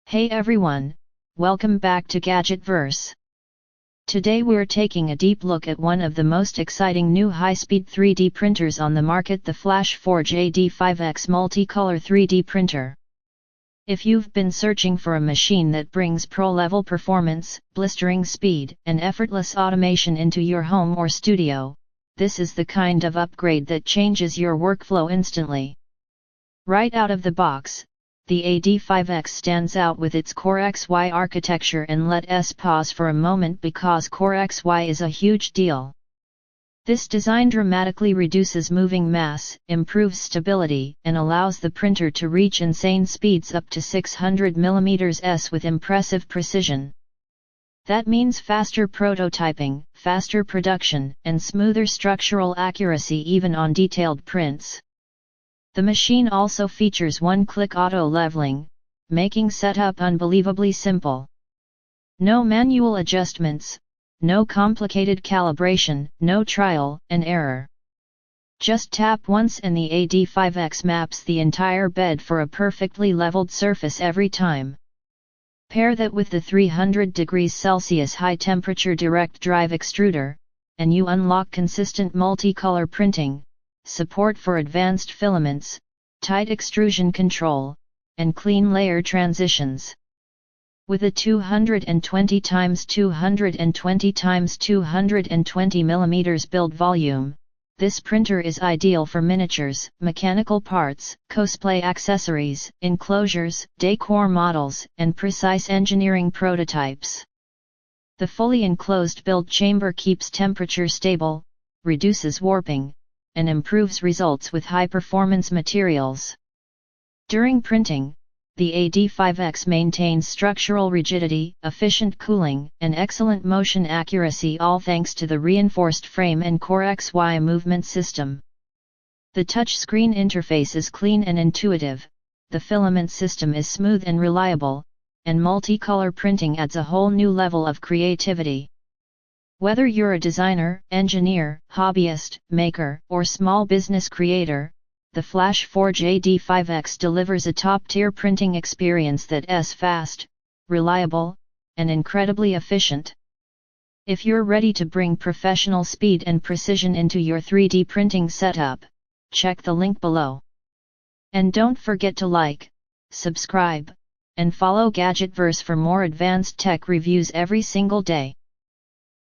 Hey everyone, welcome back to Gadgetverse. Today we're taking a deep look at one of the most exciting new high-speed 3D printers on the market, the FLASHFORGE AD5X multicolor 3D printer. If you've been searching for a machine that brings pro-level performance, blistering speed, and effortless automation into your home or studio, this is the kind of upgrade that changes your workflow instantly. Right out of the box, the AD5X stands out with its CoreXY architecture, and let's pause for a moment because CoreXY is a huge deal. This design dramatically reduces moving mass, improves stability, and allows the printer to reach insane speeds up to 600mm with impressive precision. That means faster prototyping, faster production, and smoother structural accuracy even on detailed prints. The machine also features one-click auto-leveling, making setup unbelievably simple. No manual adjustments, no complicated calibration, no trial and error. Just tap once and the AD5X maps the entire bed for a perfectly leveled surface every time. Pair that with the 300 degrees Celsius high-temperature direct drive extruder, and you unlock consistent multicolor printing, support for advanced filaments, tight extrusion control, and clean layer transitions. With a 220x220x220 build volume, this printer is ideal for miniatures, mechanical parts, cosplay accessories, enclosures, decor models, and precise engineering prototypes. The fully enclosed build chamber keeps temperature stable, reduces warping, and improves results with high-performance materials. During printing, the AD5X maintains structural rigidity, efficient cooling, and excellent motion accuracy, all thanks to the reinforced frame and CoreXY movement system. The touchscreen interface is clean and intuitive, the filament system is smooth and reliable, and multicolor printing adds a whole new level of creativity. Whether you're a designer, engineer, hobbyist, maker, or small business creator, the FLASHFORGE AD5X delivers a top-tier printing experience that's fast, reliable, and incredibly efficient. If you're ready to bring professional speed and precision into your 3D printing setup, check the link below. And don't forget to like, subscribe, and follow Gadgetverse for more advanced tech reviews every single day.